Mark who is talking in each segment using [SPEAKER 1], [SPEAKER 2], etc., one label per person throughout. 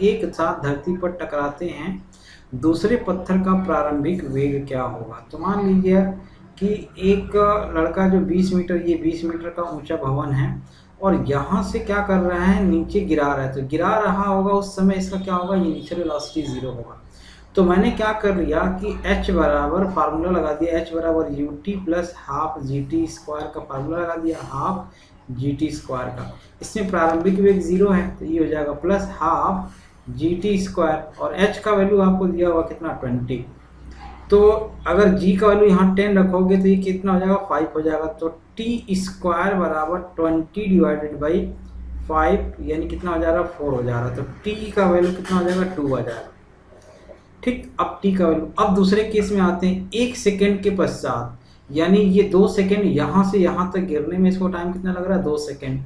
[SPEAKER 1] एक साथ धरती पर टकराते हैं, दूसरे पत्थर का प्रारंभिक वेग क्या होगा। तो मान लीजिए कि एक लड़का जो 20 मीटर, ये 20 मीटर का ऊंचा भवन है और यहाँ से क्या कर रहा है, नीचे गिरा रहा है। तो गिरा रहा होगा उस समय इसका क्या होगा, इनिशियल वेलोसिटी 0 होगा। तो मैंने क्या कर लिया कि h बराबर फार्मूला लगा दिया, h बराबर U T plus half G T square का फार्मूला लगा दिया, हाफ जी टी स्क्वायर का। इसमें प्रारंभिक वेग 0 है तो ये हो जाएगा plus half G T square, और h का वैल्यू आपको दिया हुआ कितना 20। तो अगर g का वैल्यू यहाँ 10 रखोगे तो ये कितना हो जाएगा 5 हो जाएगा। तो टी स्क्वायर बराबर 20 डिवाइडेड बाई 5 यानी कितना हो जा रहा है 4 हो जा रहा है। तो t का वैल्यू कितना हो जाएगा 2 आ जाएगा। ठीक, अब t का वैल्यू, अब दूसरे केस में आते हैं। 1 सेकेंड के पश्चात, यानी ये 2 सेकेंड यहाँ से यहाँ तक गिरने में इसको टाइम कितना लग रहा है 2 सेकेंड।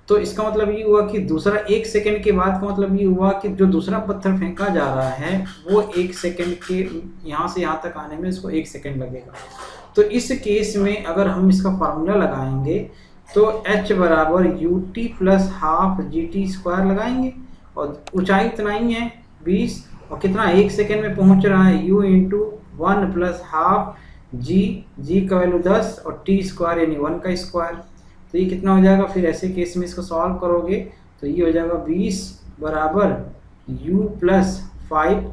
[SPEAKER 1] तो इसका मतलब ये हुआ कि दूसरा 1 सेकेंड के बाद का मतलब ये हुआ कि जो दूसरा पत्थर फेंका जा रहा है वो 1 सेकेंड के यहाँ से यहाँ तक आने में इसको 1 सेकेंड लगेगा। तो इस केस में अगर हम इसका फार्मूला लगाएंगे तो h बराबर U T plus half G T square लगाएंगे, और ऊंचाई इतना ही है 20, और कितना 1 सेकेंड में पहुंच रहा है u इंटू 1 प्लस हाफ जी का वैल्यू 10 और टी स्क्वायर यानी 1 का स्क्वायर। तो ये कितना हो जाएगा, फिर ऐसे केस में इसको सॉल्व करोगे तो ये हो जाएगा 20 बराबर u प्लस 5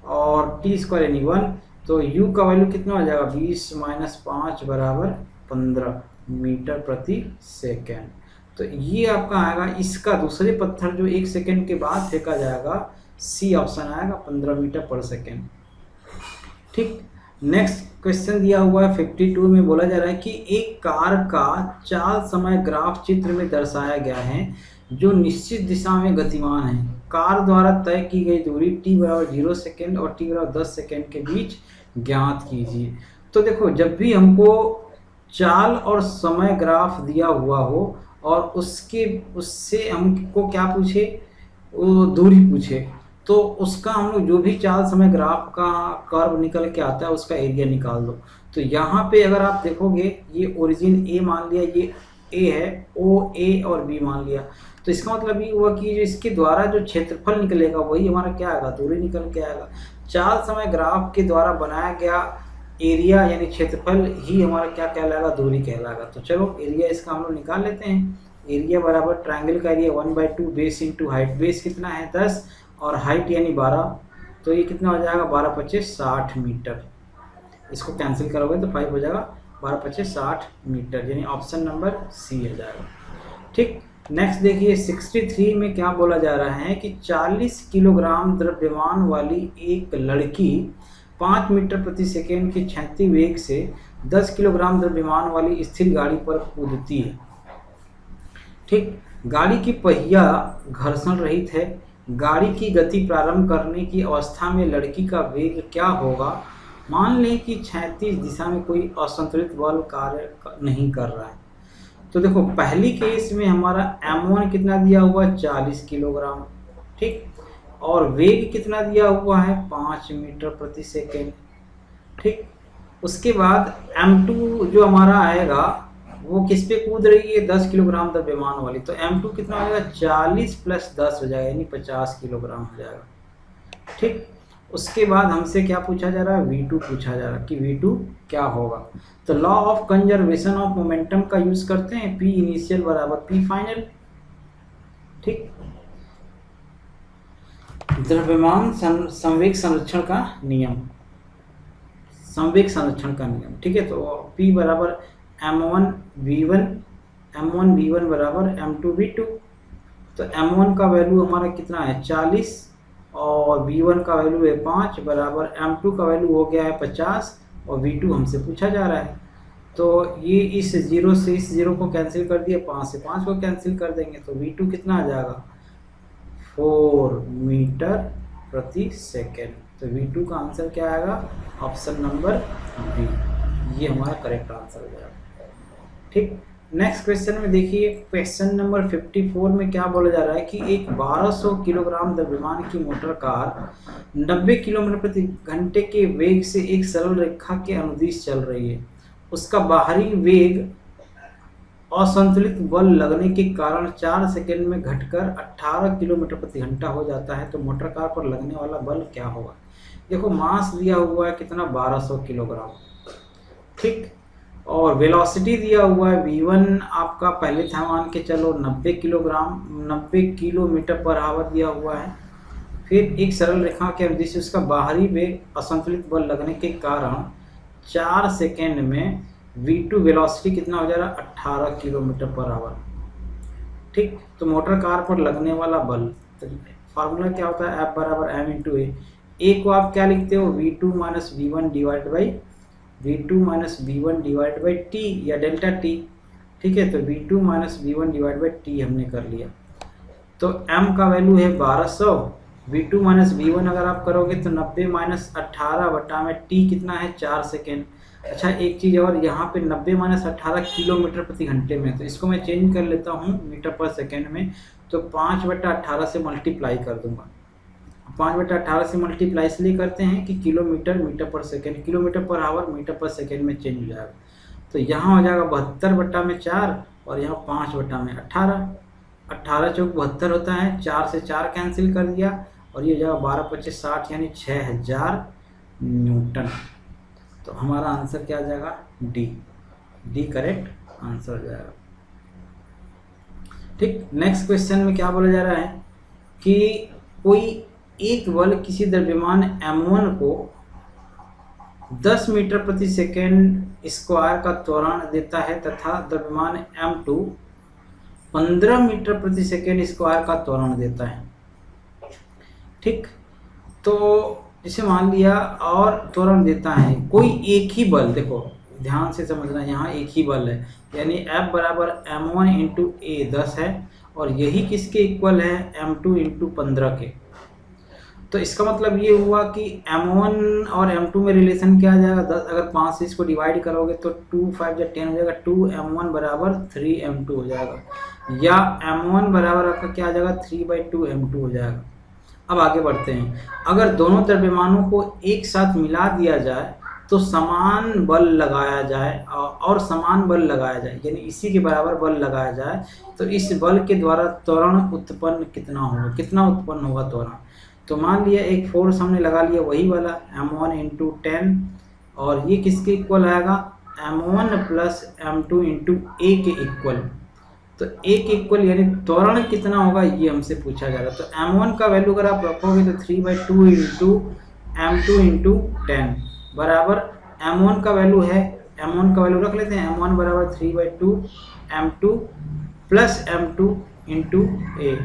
[SPEAKER 1] और टी स्क्वायर यानी 1। तो u का वैल्यू कितना हो जाएगा 20 माइनस 5 बराबर 15 मीटर प्रति सेकेंड। तो ये आपका आएगा, इसका दूसरे पत्थर जो 1 सेकेंड के बाद फेंका जाएगा, सी ऑप्शन आएगा 15 मीटर पर सेकेंड। ठीक, नेक्स्ट क्वेश्चन दिया हुआ है 52 में बोला जा रहा है कि एक कार का चाल समय ग्राफ चित्र में दर्शाया गया है जो निश्चित दिशा में गतिमान है। कार द्वारा तय की गई दूरी t बराबर 0 सेकेंड और t बराबर 10 सेकेंड के बीच ज्ञात कीजिए। तो देखो, जब भी हमको चाल और समय ग्राफ दिया हुआ हो और उससे हमको क्या पूछे, वो दूरी पूछे, तो उसका हम लोग जो भी चाल समय ग्राफ का कर्व निकल के आता है उसका एरिया निकाल दो। तो यहाँ पे अगर आप देखोगे ये ओरिजिन ए मान लिया, ये ए है, ओ ए और बी मान लिया। तो इसका मतलब ये हुआ कि जो इसके द्वारा जो क्षेत्रफल निकलेगा वही हमारा क्या आएगा, दूरी निकल के आएगा। चाल समय ग्राफ के द्वारा बनाया गया एरिया यानी क्षेत्रफल ही हमारा क्या कहलाएगा, दूरी कहलाएगा। तो चलो एरिया इसका हम लोग निकाल लेते हैं। एरिया बराबर ट्रायंगल का area 1/2 base into height. Base कितना है 10 और हाइट यानी 12, तो ये कितना हो जाएगा 12 25 60 मीटर। इसको कैंसिल करोगे तो 5 हो जाएगा, 12 25 60 मीटर, यानी ऑप्शन नंबर सी हो जाएगा। ठीक, नेक्स्ट देखिए 63 में क्या बोला जा रहा है कि 40 किलोग्राम द्रव्यमान वाली एक लड़की 5 मीटर प्रति सेकेंड के क्षैतिज वेग से 10 किलोग्राम द्रव्यमान वाली स्थिर गाड़ी पर कूदती है। ठीक, गाड़ी की पहिया घर्षण रहित है। गाड़ी की गति प्रारंभ करने की अवस्था में लड़की का वेग क्या होगा। मान लें कि क्षैतिज दिशा में कोई असंतुलित बल कार्य नहीं कर रहा है। तो देखो, पहली केस में हमारा m1 कितना दिया हुआ है 40 किलोग्राम। ठीक, और वेग कितना दिया हुआ है 5 मीटर प्रति सेकेंड। ठीक, उसके बाद m2 जो हमारा आएगा वो किस पे कूद रही है 10 किलोग्राम द्रव्यमान वाली। तो m2 कितना हो जाएगा 40 प्लस 10 हो जाएगा यानी 50 किलोग्राम हो जाएगा। ठीक, उसके बाद हमसे क्या पूछा जा रहा है, v2 पूछा जा रहा है कि v2 क्या होगा। तो law of conservation of momentum का यूज करते हैं, p इनिशियल बराबर p फाइनल। ठीक, द्रव्यमान संवेग संरक्षण का नियम, संवेग संरक्षण का नियम। ठीक है, तो p बराबर m1 v1 बराबर m2 v2। तो m1 का वैल्यू हमारा कितना है 40 और v1 का वैल्यू है 5 बराबर m2 का वैल्यू हो गया है 50 और v2 हमसे पूछा जा रहा है। तो ये इस 0 से इस 0 को कैंसिल कर दिया, 5 से 5 को कैंसिल कर देंगे तो v2 कितना आ जाएगा 4 मीटर प्रति सेकेंड। तो v2 का आंसर क्या आएगा, ऑप्शन नंबर बी, ये हमारा करेक्ट आंसर हो जाएगा। ठीक, नेक्स्ट क्वेश्चन में देखिए क्वेश्चन नंबर 54 में क्या बोला जा रहा है कि एक 1200 किलोग्राम द्रव्यमान की मोटर कार 90 किलोमीटर प्रति घंटे के वेग से एक सरल रेखा के अनुदिश चल रही है। उसका बाहरी वेग असंतुलित बल लगने के कारण 4 सेकंड में घटकर 18 किलोमीटर प्रति घंटा हो जाता है, तो मोटर कार पर लगने वाला बल क्या होगा। देखो मास दिया हुआ है कितना, 1200 किलोग्राम, ठीक, और वेलोसिटी दिया हुआ है v1 आपका पहले था मान के चलो 90 किलोग्राम, 90 किलोमीटर पर आवर दिया हुआ है। फिर एक सरल रेखा के जिससे उसका बाहरी वेग असंतुलित बल लगने के कारण 4 सेकेंड में v2 वेलोसिटी कितना हो जाएगा, 18 किलोमीटर पर आवर, ठीक। तो मोटर कार पर लगने वाला बल, तो फार्मूला क्या होता है, F बराबर m इंटू ए को आप क्या लिखते हो, v2 minus v1 divide by T या डेल्टा टी, ठीक है। तो v2 minus v1 divide by T हमने कर लिया। तो m का वैल्यू है 1200, v2 माइनस v1 अगर आप करोगे तो 90 माइनस 18 बटा में t कितना है, 4 सेकेंड। अच्छा एक चीज़ और, यहाँ पे 90 माइनस 18 किलोमीटर प्रति घंटे में, तो इसको मैं चेंज कर लेता हूँ मीटर पर सेकेंड में, तो 5/18 से मल्टीप्लाई कर दूंगा। 5/18 से मल्टीप्लाई इसलिए करते हैं कि kilometre metre per second, kilometre per hour metre per second में चेंज हो जाएगा। तो यहाँ हो जाएगा 72/4 और यहाँ 5/18, 18 चौक 72 होता है, 4 से 4 कैंसिल कर दिया और ये हो जाएगा 12×25 60 यानी 6000 न्यूटन। तो हमारा आंसर क्या आ जाएगा, डी करेक्ट आंसर हो जाएगा, ठीक। नेक्स्ट क्वेश्चन में क्या बोला जा रहा है कि कोई एक बल किसी द्रव्यमान m1 को 10 मीटर प्रति सेकेंड स्क्वायर का त्वरण देता है तथा द्रव्यमान m2 15 मीटर प्रति सेकेंड स्क्वायर का त्वरण देता है, ठीक। तो इसे मान लिया और त्वरण देता है कोई एक ही बल, देखो ध्यान से समझना, यहाँ एक ही बल है, यानी F बराबर m1 इंटू ए 10 है और यही किसके इक्वल है, m2 इंटू 15 के। तो इसका मतलब ये हुआ कि m1 और m2 में रिलेशन क्या आ जाएगा, 10, अगर 5 से इसको डिवाइड करोगे तो 2 5 या 10 हो जाएगा, 2m1 बराबर 3m2 हो जाएगा, या m1 बराबर आपका क्या आ जाएगा, 3/2m2 हो जाएगा। अब आगे बढ़ते हैं, अगर दोनों द्रव्यमानों को एक साथ मिला दिया जाए तो समान बल लगाया जाए और समान बल लगाया जाए, यानी इसी के बराबर बल लगाया जाए, तो इस बल के द्वारा त्वरण उत्पन्न कितना होगा, कितना उत्पन्न होगा त्वरण। तो मान लिया एक फोर्स हमने लगा लिया वही वाला m1 इंटू 10 और ये किसके इक्वल आएगा, m1 प्लस m2 इंटू ए के इक्वल। तो ए के इक्वल यानी त्वरण कितना होगा ये हमसे पूछा जा रहा है। तो m1 का वैल्यू अगर आप रखोगे तो 3/2 इंटू m2 इंटू 10 बराबर m1 का वैल्यू है, m1 का वैल्यू रख लेते हैं, m1 बराबर 3/2 m2 प्लस m2 इंटू ए,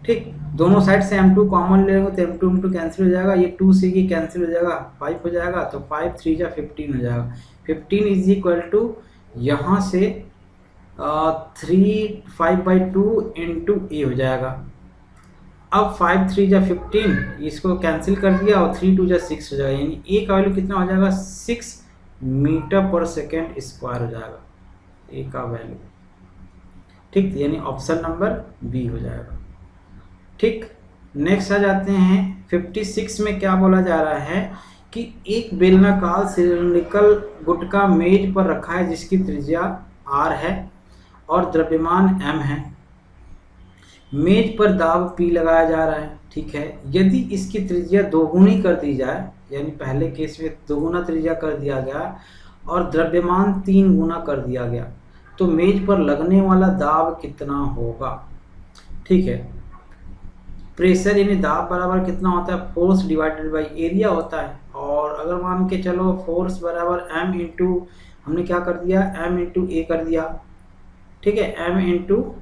[SPEAKER 1] ठीक। दोनों साइड से m2 कॉमन ले लेंगे तो m2 इंटू कैंसिल हो जाएगा, ये 2 से ये कैंसिल हो जाएगा, 5 हो जाएगा, तो 5 3 जा 15 हो जाएगा। 15 इज इक्वल टू यहाँ से 5/2 इंटू ए हो जाएगा। अब 5 3 जा 15, इसको कैंसिल कर दिया और 3 2 जा 6 हो जाएगा, यानी ए का वैल्यू कितना हो जाएगा, 6 मीटर पर सेकेंड स्क्वायर हो जाएगा ए का वैल्यू, ठीक। यानी ऑप्शन नंबर बी हो जाएगा, ठीक। नेक्स्ट आ जाते हैं 56 में क्या बोला जा रहा है कि एक बेलनाकार सिलिंड्रिकल गुटका मेज पर रखा है जिसकी त्रिज्या r है और द्रव्यमान m है, मेज पर दाब P लगाया जा रहा है, ठीक है। यदि इसकी त्रिज्या दोगुनी कर दी जाए, यानी पहले केस में दोगुना त्रिज्या कर दिया गया और द्रव्यमान 3 गुना कर दिया गया, तो मेज पर लगने वाला दाब कितना होगा, ठीक है। प्रेशर यानी दाब बराबर कितना होता है, फोर्स डिवाइडेड बाई एरिया होता है, और अगर मान के चलो फोर्स बराबर m इंटू हमने क्या कर दिया, m इंटू ए कर दिया, ठीक है, m into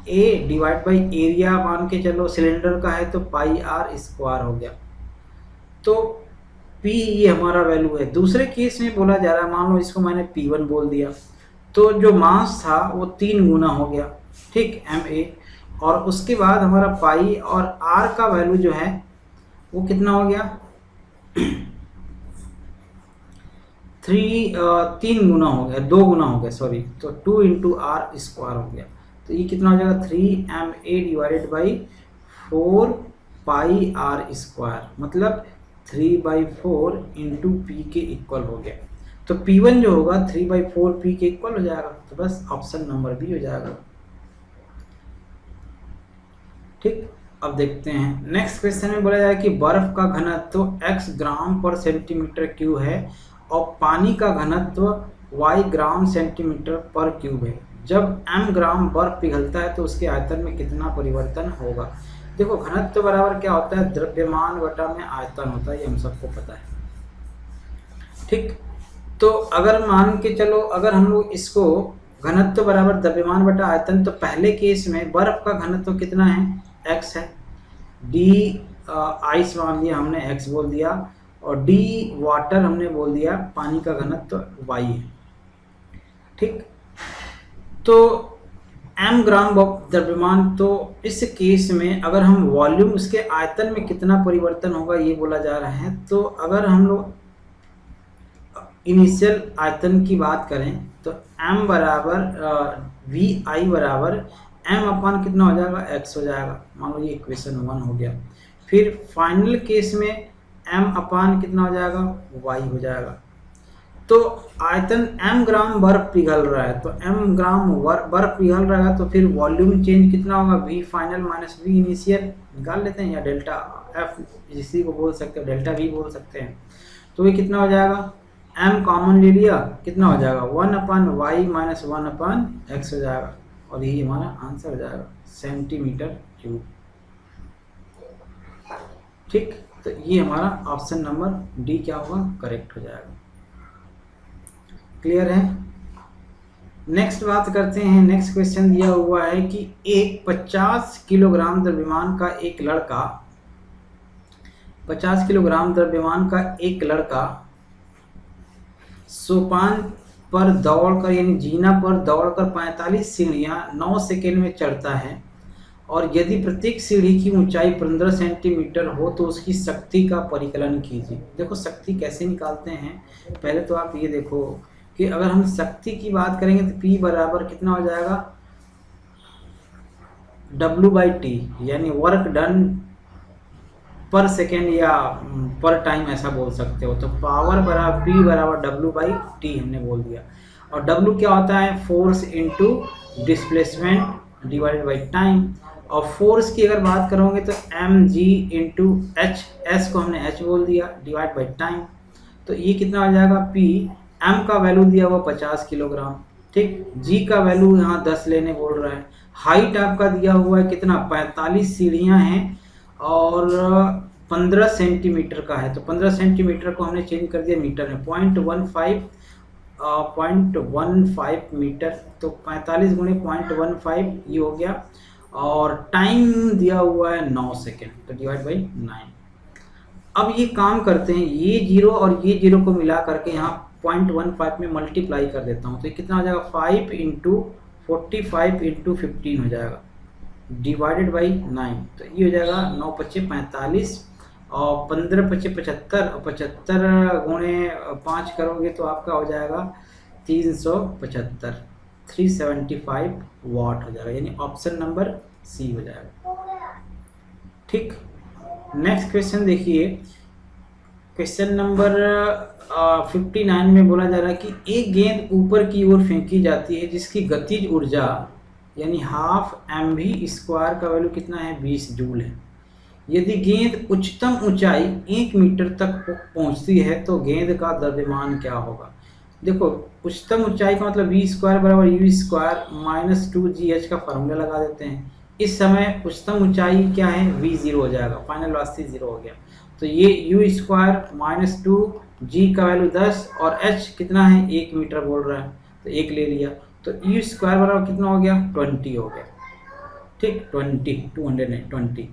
[SPEAKER 1] A divide by area मान के चलो सिलेंडर का है तो पाई r स्क्वायर हो गया। तो P ये हमारा वैल्यू है। दूसरे केस में बोला जा रहा है, मान लो इसको मैंने P1 बोल दिया, तो जो मास था वो 3 गुना हो गया, ठीक, ma, और उसके बाद हमारा पाई और r का वैल्यू जो है वो कितना हो गया, 3 गुना हो गया, 2 गुना हो गया सॉरी, तो 2 इंटू आर स्क्वायर हो गया। तो ये कितना हो जाएगा, 3ma divided by 4 pi r square, मतलब 3/4 इंटू पी के इक्वल हो गया। तो P1 जो होगा 3/4P के इक्वल हो जाएगा। तो बस ऑप्शन नंबर बी हो जाएगा। ठीक, अब देखते हैं नेक्स्ट क्वेश्चन में बोला जाए कि बर्फ का घनत्व x ग्राम पर सेंटीमीटर क्यूब है और पानी का घनत्व y ग्राम सेंटीमीटर पर क्यूब है। जब m ग्राम बर्फ पिघलता है तो उसके आयतन में कितना परिवर्तन होगा। देखो घनत्व बराबर क्या होता है, द्रव्यमान बटा में आयतन होता है, ये हम सबको पता है। ठीक, तो अगर मान के चलो अगर हम लोग इसको घनत्व बराबर द्रव्यमान बटा आयतन, तो पहले केस में बर्फ का घनत्व कितना है, x है, d आइस मान लिया हमने x बोल दिया, और d वाटर हमने बोल दिया, पानी का घनत्व y है। ठीक, तो m ग्राम द्रव्यमान, तो इस केस में अगर हम वॉल्यूम उसके आयतन में कितना परिवर्तन होगा ये बोला जा रहा है। तो अगर हम लोग इनिशियल आयतन की बात करें तो m बराबर वी आई बराबर m अपान कितना हो जाएगा, x हो जाएगा। मान लो ये इक्वेशन 1 हो गया। फिर फाइनल केस में m अपान कितना हो जाएगा, y हो जाएगा। तो आयतन m ग्राम बर्फ पिघल रहा है, तो m ग्राम बर्फ पिघल रहा है, तो फिर वॉल्यूम चेंज कितना होगा, v final minus v initial निकाल लेते हैं, या डेल्टा f इसी को बोल सकते हैं, डेल्टा v बोल सकते हैं। तो ये कितना हो जाएगा, m कॉमन ले लिया, कितना हो जाएगा 1/y माइनस 1/x हो जाएगा, और यही हमारा आंसर हो जाएगा सेंटीमीटर क्यूब। ठीक, तो ये हमारा ऑप्शन नंबर डी क्या होगा, करेक्ट हो जाएगा। क्लियर है। नेक्स्ट बात करते हैं। नेक्स्ट क्वेश्चन दिया हुआ है कि एक 50 किलोग्राम द्रव्यमान का एक लड़का 50 किलोग्राम द्रव्यमान का एक लड़का सोपान पर दौड़कर यानी जीना पर दौड़कर 45 सीढ़ियां 9 सेकेंड में चढ़ता है, और यदि प्रत्येक सीढ़ी की ऊंचाई 15 सेंटीमीटर हो तो उसकी शक्ति का परिकलन कीजिए। देखो शक्ति कैसे निकालते हैं, पहले तो आप ये देखो कि अगर हम शक्ति की बात करेंगे तो P बराबर कितना हो जाएगा, W/T, यानी वर्क डन पर सेकेंड या पर टाइम ऐसा बोल सकते हो। तो पावर बराबर P बराबर W/T हमने बोल दिया, और W क्या होता है, force into displacement divided by time. और फोर्स की अगर बात करोगे तो mg इंटू एच, एस को हमने h बोल दिया, डिवाइड बाई टाइम। तो ये कितना हो जाएगा, P m का वैल्यू दिया हुआ 50 किलोग्राम, ठीक, g का वैल्यू यहाँ 10 लेने बोल रहा है, हाइट आपका दिया हुआ है कितना 45 सीढ़ियाँ हैं और 15 सेंटीमीटर का है। तो 15 सेंटीमीटर को हमने चेंज कर दिया मीटर में, 0.15 मीटर, तो 45 गुणे 0.15 ये हो गया, और टाइम दिया हुआ है 9 सेकेंड, तो डिवाइड बाई 9। अब ये काम करते हैं, ये जीरो और ये जीरो को मिला करके यहाँ 0.15 में मल्टीप्लाई कर देता हूँ, तो ये कितना हो जाएगा 5 इंटू 45 इंटू 15 हो जाएगा, डिवाइडेड बाई 9। तो ये हो जाएगा 9 × 45 और 15 × 75 और 75 गुणे 5 करोगे तो आपका हो जाएगा 375, 375 वाट हो जाएगा, यानी ऑप्शन नंबर सी हो जाएगा। ठीक, नेक्स्ट क्वेश्चन देखिए, क्वेश्चन नंबर 59 में बोला जा रहा है कि एक गेंद ऊपर की ओर फेंकी जाती है जिसकी गतिज ऊर्जा यानी ½ mv² का वैल्यू कितना है, 20 जूल है। यदि गेंद उच्चतम ऊंचाई 1 मीटर तक पहुंचती है तो गेंद का द्रव्यमान क्या होगा। देखो उच्चतम ऊंचाई का मतलब v² बराबर u² माइनस 2gh का फॉर्मूला लगा देते हैं। इस समय उच्चतम ऊंचाई क्या है, v0 हो जाएगा, फाइनल वेलोसिटी 0 हो गया। तो ये u² माइनस 2g का वैल्यू 10 और h कितना है 1 मीटर बोल रहा है, तो 1 ले लिया, तो u² बराबर कितना हो गया 20 हो गया। ठीक, 220,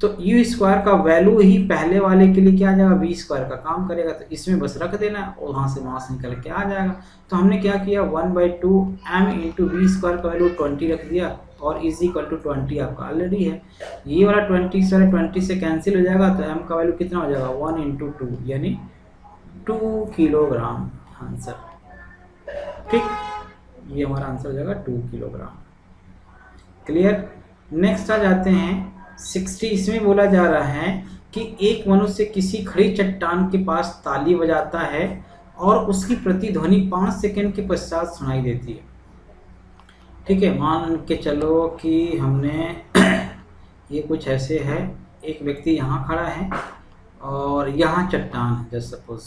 [SPEAKER 1] तो u² का वैल्यू ही पहले वाले के लिए क्या आ जाएगा, v² का काम करेगा, तो इसमें बस रख देना और वहाँ से मास निकल के आ जाएगा। तो हमने क्या किया 1/2 m इंटू v² का वैल्यू 20 रख दिया और इज इक्वल टू 20 आपका ऑलरेडी है। ये वाला 20 से कैंसिल हो जाएगा, तो m का वैल्यू कितना हो जाएगा 1 इंटू 2 यानी 2 किलोग्राम आंसर। ठीक, ये हमारा आंसर हो जाएगा 2 किलोग्राम। क्लियर। नेक्स्ट आ जाते हैं 60। इसमें बोला जा रहा है कि एक मनुष्य किसी खड़ी चट्टान के पास ताली बजाता है और उसकी प्रतिध्वनि 5 सेकंड के पश्चात सुनाई देती है। ठीक है, मान के चलो कि हमने ये कुछ ऐसे है, एक व्यक्ति यहाँ खड़ा है और यहाँ चट्टान है जस्ट सपोज,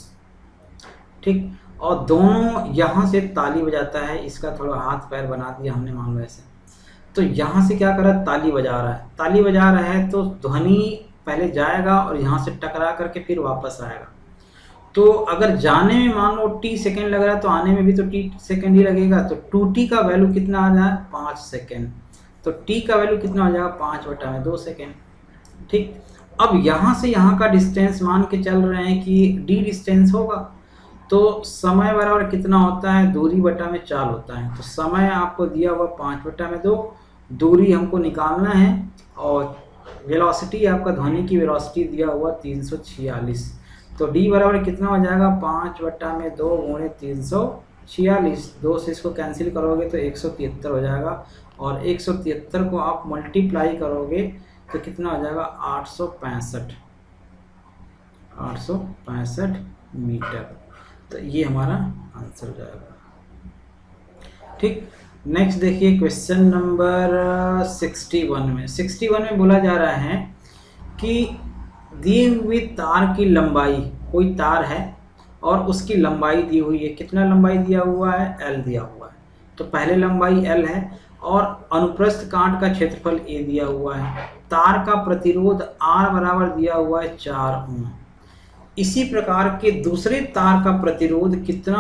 [SPEAKER 1] ठीक, और दोनों यहाँ से ताली बजाता है, इसका थोड़ा हाथ पैर बना दिया हमने मान लो ऐसे, तो यहाँ से क्या कर रहा है, ताली बजा रहा है, ताली बजा रहा है तो ध्वनि पहले जाएगा और यहाँ से टकरा करके फिर वापस आएगा। तो अगर जाने में मान लो t सेकेंड लग रहा है तो आने में भी तो t सेकेंड ही लगेगा, तो 2t का वैल्यू कितना आ जाए 5 सेकेंड, तो t का वैल्यू कितना हो जाएगा 5/2 सेकेंड। ठीक, अब यहाँ से यहाँ का डिस्टेंस मान के चल रहे हैं कि d डिस्टेंस होगा, तो समय बराबर कितना होता है, दूरी बटा में चाल होता है। तो समय आपको दिया हुआ 5/2, दूरी हमको निकालना है, और वेलोसिटी आपका ध्वनि की वेलोसिटी दिया हुआ 346, तो d बराबर कितना हो जाएगा 5/2 गुणे 346, 2 से इसको कैंसिल करोगे तो 173 हो जाएगा, और 173 को आप मल्टीप्लाई करोगे तो कितना हो जाएगा 865 मीटर। तो ये हमारा आंसर हो जाएगा। ठीक, नेक्स्ट देखिए क्वेश्चन नंबर 61 में बोला जा रहा है कि दी हुई तार की लंबाई, कोई तार है और उसकी लंबाई दी हुई है, कितना लंबाई दिया हुआ है, L दिया हुआ है, तो पहले लंबाई L है और अनुप्रस्थ काट का क्षेत्रफल A दिया हुआ है, तार का प्रतिरोध R बराबर दिया हुआ है 4 ओम। इसी प्रकार के दूसरे तार का प्रतिरोध कितना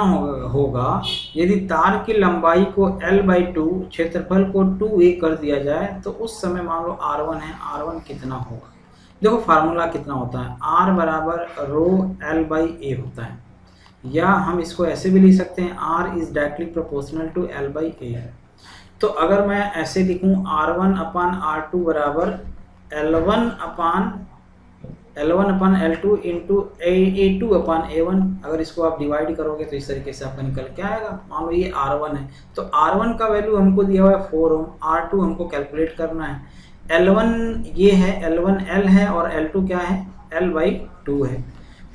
[SPEAKER 1] होगा यदि तार की लंबाई को L/2 क्षेत्रफल को 2a कर दिया जाए, तो उस समय मान लो R1 है, R1 कितना होगा। देखो फार्मूला कितना होता है, R बराबर रो L/a होता है, या हम इसको ऐसे भी लिख सकते हैं R is directly proportional to L/a। तो अगर मैं ऐसे लिखूं R1/R2 बराबर L1/L2 इंटू A2/A1, अगर इसको आप डिवाइड करोगे तो इस तरीके से आपका निकल के आएगा। मान लो ये R1 है, तो R1 का वैल्यू हमको दिया हुआ है 4 ओम, R2 हमको कैलकुलेट करना है, L1 ये है, L1 L है और L2 क्या है, L/2 है।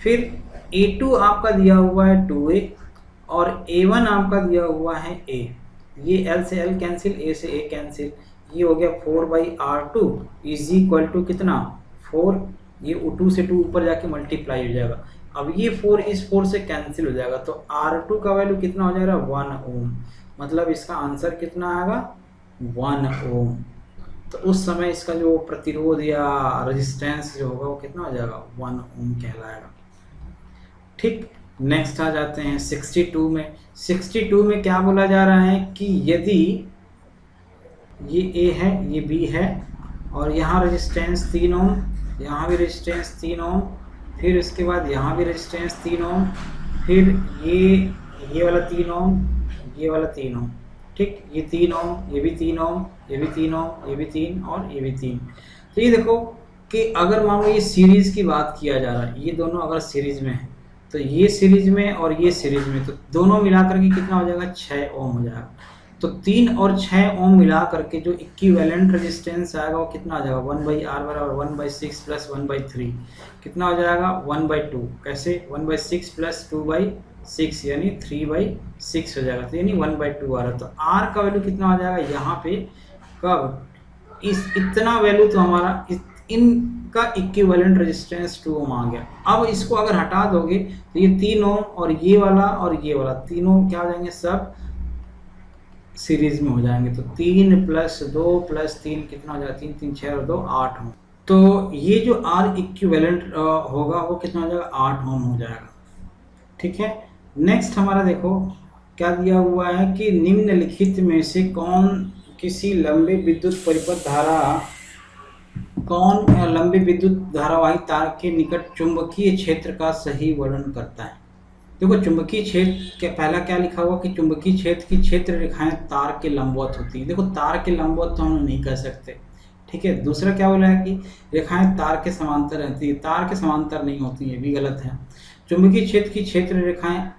[SPEAKER 1] फिर A2 आपका दिया हुआ है 2a और A1 आपका दिया हुआ है a, ये L से L कैंसिल, A से A कैंसिल, ये हो गया 4/R2 इज इक्वल टू कितना 4, ये 2 से 2 ऊपर जाके मल्टीप्लाई हो जाएगा। अब ये 4 इस 4 से कैंसिल हो जाएगा, तो R2 का वैल्यू कितना हो जाएगा 1 ओम, मतलब इसका आंसर कितना आएगा 1 ओम। तो उस समय इसका जो प्रतिरोध या रेजिस्टेंस जो होगा वो कितना हो जाएगा 1 ओम कहलाएगा। ठीक, नेक्स्ट आ जाते हैं 62 में। 62 में क्या बोला जा रहा है कि यदि ये A है, ये B है और यहाँ रेजिस्टेंस 3 ओम, यहाँ भी रेजिस्टेंस 3 ओम, फिर इसके बाद यहाँ भी रेजिस्टेंस 3 ओम, फिर ये वाला 3 ओम, ये वाला 3 ओम, ठीक, ये 3 ओम, ये भी 3 ओम, ये भी 3 ओम, ये भी 3 और ये भी 3। तो ये देखो कि अगर मान लो ये सीरीज की बात किया जा रहा है, ये दोनों अगर सीरीज में है तो ये सीरीज में और ये सीरीज में, तो दोनों मिलाकर के कितना हो जाएगा 6 ओम हो जाएगा। तो 3 और 6 ओम मिला करके जो इक्विवेलेंट रेजिस्टेंस आएगा वो कितना आ जाएगा 1/R बराबर 1/6 प्लस 1/3, कितना हो जाएगा 1/2। कैसे 1/6 प्लस 2/6 यानी 3/6 हो जाएगा, तो यानी 1/2 आ रहा है। तो R का वैल्यू कितना हो जाएगा यहाँ पे, कब इतना वैल्यू, तो हमारा इनका इक्विवेलेंट रेजिस्टेंस 2 ओम आ गया। अब इसको अगर हटा दोगे तो ये 3 ओम और ये वाला तीनों क्या हो जाएंगे, सब सीरीज में हो जाएंगे। तो 3 + 2 + 3 कितना हो जाएगा 3 3 6 और 2 8 ओम। तो ये जो R इक्विवेलेंट होगा वो कितना हो जाएगा 8 ओम हो जाएगा। ठीक है, नेक्स्ट हमारा देखो क्या दिया हुआ है कि निम्नलिखित में से किसी लंबे विद्युत धारावाही तार के निकट चुंबकीय क्षेत्र का सही वर्णन करता है। देखो चुंबकीय क्षेत्र के पहला क्या लिखा हुआ कि चुंबकीय क्षेत्र की क्षेत्र रेखाएं तार के लंबवत होती है। देखो तार के लंबवत तो हम नहीं कर सकते, ठीक है। दूसरा क्या बोला है कि रेखाएं तार के समांतर रहती है, तार के समांतर नहीं होती है, भी गलत है। चुंबकीय क्षेत्र की क्षेत्र रेखाएं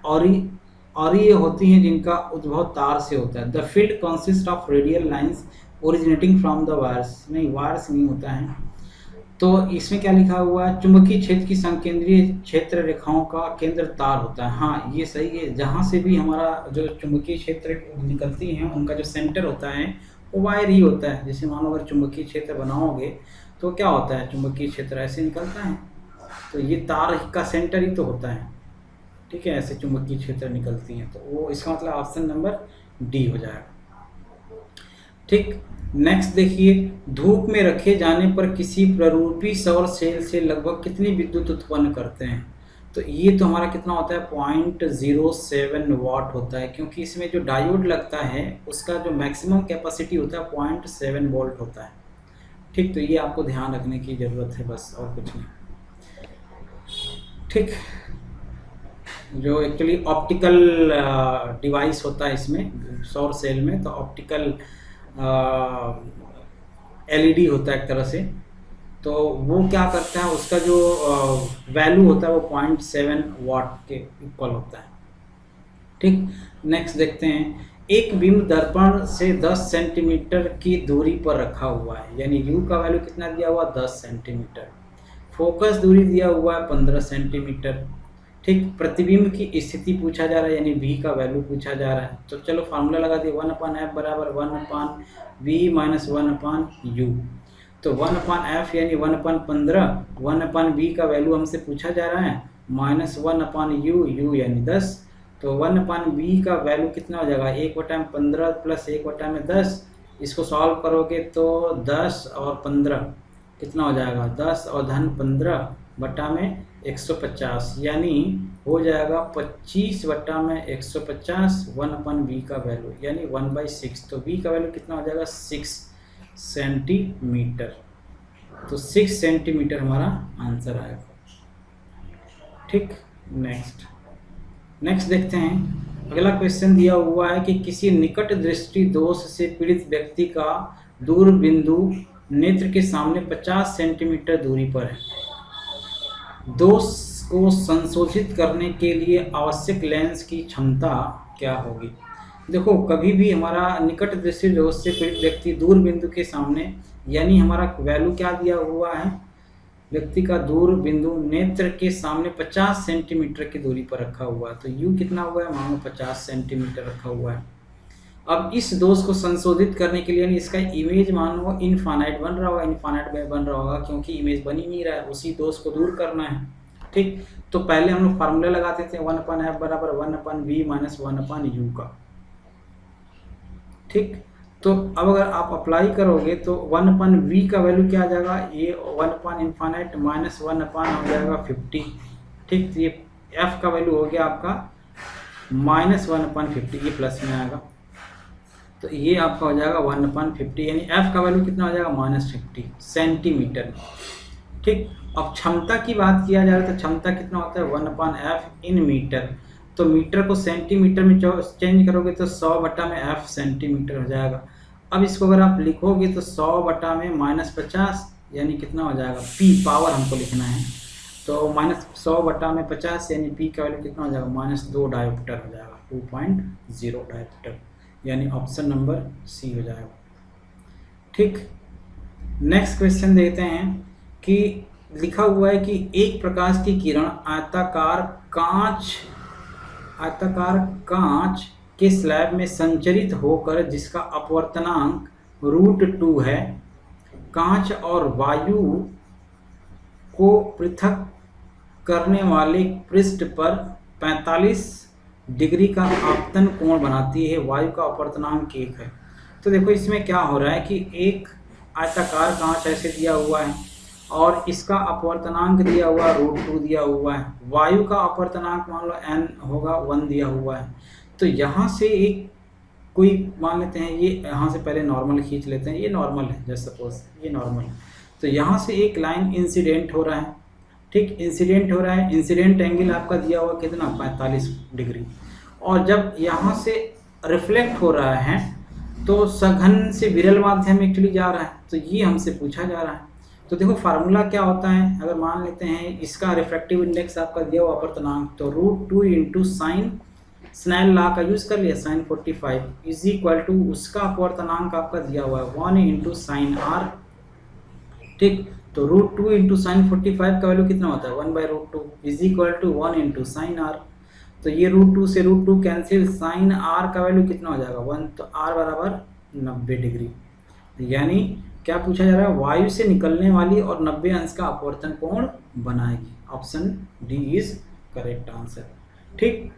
[SPEAKER 1] अरीय होती हैं जिनका उद्भव तार से होता है। The field consist of radial lines originating from the wires, नहीं वायर्स नहीं होता है। तो इसमें क्या लिखा हुआ है, चुंबकीय क्षेत्र की संकेंद्रीय क्षेत्र रेखाओं का केंद्र तार होता है। हाँ ये सही है, जहाँ से भी हमारा जो चुंबकीय क्षेत्र निकलती हैं उनका जो सेंटर होता है वो वायर ही होता है। जैसे मानो अगर चुंबकीय क्षेत्र बनाओगे तो क्या होता है, चुंबकीय क्षेत्र ऐसे निकलता है, तो ये तार का सेंटर ही तो होता है। ठीक है, ऐसे चुंबकीय क्षेत्र निकलती हैं, तो वो इसका मतलब ऑप्शन नंबर डी हो जाएगा। ठीक, नेक्स्ट देखिए, धूप में रखे जाने पर किसी प्ररूपी सौर सेल से लगभग कितनी विद्युत उत्पन्न करते हैं। तो ये तो हमारा कितना होता है, 0.07 वाट होता है, क्योंकि इसमें जो डायोड लगता है उसका जो मैक्सिमम कैपेसिटी होता है 0.7 वोल्ट होता है। ठीक, तो ये आपको ध्यान रखने की ज़रूरत है, बस और कुछ नहीं। ठीक, जो एक्चुअली ऑप्टिकल डिवाइस होता है इसमें सौर सेल में, तो ऑप्टिकल एलईडी होता है एक तरह से, तो वो क्या करता है, उसका जो वैल्यू होता है वो 0.7 वाट के इक्वल होता है। ठीक, नेक्स्ट देखते हैं, एक बिंब दर्पण से 10 सेंटीमीटर की दूरी पर रखा हुआ है, यानी यू का वैल्यू कितना दिया हुआ, 10 सेंटीमीटर। फोकस दूरी दिया हुआ है 15 सेंटीमीटर। ठीक, प्रतिबिंब की स्थिति पूछा जा रहा है, यानी v का वैल्यू पूछा जा रहा है। तो चलो फार्मूला लगा दिए, 1/f बराबर 1/v माइनस 1/u। तो 1/f यानी 1/15, 1/v का वैल्यू हमसे पूछा जा रहा है, माइनस 1/u, u यानी 10। तो 1/v का वैल्यू कितना हो जाएगा, 1/15 प्लस 1/10। इसको सॉल्व करोगे तो 10 और 15 कितना हो जाएगा, 10 और धन 15 बटा में 150, यानी हो जाएगा 25/150, 1/v का वैल्यू यानी 1/6। तो v का वैल्यू कितना हो जाएगा, 6 सेंटीमीटर। तो 6 सेंटीमीटर हमारा आंसर आएगा। ठीक, नेक्स्ट देखते हैं, अगला क्वेश्चन दिया हुआ है कि किसी निकट दृष्टि दोष से पीड़ित व्यक्ति का दूर बिंदु नेत्र के सामने 50 सेंटीमीटर दूरी पर है। दोष को संशोधित करने के लिए आवश्यक लेंस की क्षमता क्या होगी। देखो, कभी भी हमारा निकट दृष्टि दोष से पीड़ित व्यक्ति दूर बिंदु के सामने, यानी हमारा वैल्यू क्या दिया हुआ है, व्यक्ति का दूर बिंदु नेत्र के सामने 50 सेंटीमीटर की दूरी पर रखा हुआ है। तो u कितना हुआ है, मानो 50 सेंटीमीटर रखा हुआ है। अब इस दोष को संशोधित करने के लिए, यानी इसका इमेज मानो इनफाइनाइट बन रहा होगा, इनफाइनाइट में बन रहा होगा क्योंकि इमेज बन ही नहीं रहा है, उसी दोष को दूर करना है। ठीक, तो पहले हम लोग फार्मूला लगाते थे, 1/f बराबर 1/v माइनस 1/u का। ठीक, तो अब अगर आप अप्लाई करोगे तो 1/v का वैल्यू क्या आ जाएगा, ये 1/∞ माइनस 1 हो जाएगा 50। ठीक, तो ये f का वैल्यू हो गया आपका माइनस 1/50, ये प्लस में आएगा, तो ये आपका हो जाएगा 1/50, यानी f का वैल्यू कितना हो जाएगा, -50 सेंटीमीटर। ठीक, अब क्षमता की बात किया जाए तो क्षमता कितना होता है, 1/f इन मीटर। तो मीटर को सेंटीमीटर में चेंज करोगे तो 100 बटा में f सेंटीमीटर हो जाएगा। अब इसको अगर आप लिखोगे तो 100 बटा में -50 यानी कितना हो जाएगा, p पावर हमको लिखना है, तो -100 बटा में 50 यानी p का वैल्यू कितना हो जाएगा, -2 डायोप्टर हो जाएगा, 2.0 डायोप्टर, यानी ऑप्शन नंबर सी हो जाएगा। ठीक, नेक्स्ट क्वेश्चन देखते हैं कि लिखा हुआ है कि एक प्रकाश की किरण आयताकार कांच के स्लैब में संचरित होकर जिसका अपवर्तनांक √2 है, कांच और वायु को पृथक करने वाले पृष्ठ पर 45 डिग्री का आपतन कोण बनाती है, वायु का अपवर्तनांक 1 है। तो देखो इसमें क्या हो रहा है कि एक आयताकार कांच ऐसे दिया हुआ है और इसका अपवर्तनांक दिया हुआ √2 दिया हुआ है, वायु का अपवर्तनांक मान लो n होगा 1 दिया हुआ है। तो यहाँ से एक कोई मान लेते हैं, ये यहाँ से पहले नॉर्मल खींच लेते हैं, ये नॉर्मल है, जस्ट सपोज ये नॉर्मल है। तो यहाँ से एक लाइन इंसिडेंट हो रहा है। ठीक, इंसिडेंट हो रहा है, इंसिडेंट एंगल आपका दिया हुआ कितना, 45 डिग्री, और जब यहाँ से रिफ्लेक्ट हो रहा है तो सघन से विरल माध्यम एक्चुअली जा रहा है, तो ये हमसे पूछा जा रहा है। तो देखो फार्मूला क्या होता है, अगर मान लेते हैं इसका रिफ्रैक्टिव इंडेक्स आपका दिया हुआ अपवर्तनांक, तो √2 इंटू साइन स्नेल लॉ का यूज कर लिया, साइन 45 इज इक्वल टू उसका अपवर्तनांक आपका दिया हुआ है 1 इंटू साइन r। ठीक, तो तो √2 इंटू साइन 45 का वैल्यू कितना होता है 1/√2 is equal to 1 into sine R. तो ये √2 से √2 कैंसिल, साइन आर का वैल्यू कितना हो जाएगा 1, तो आर बराबर 90 डिग्री। यानी क्या पूछा जा रहा है, वायु से निकलने वाली और 90 अंश का अपवर्तन कोण बनाएगी। Option D is correct answer. ठीक।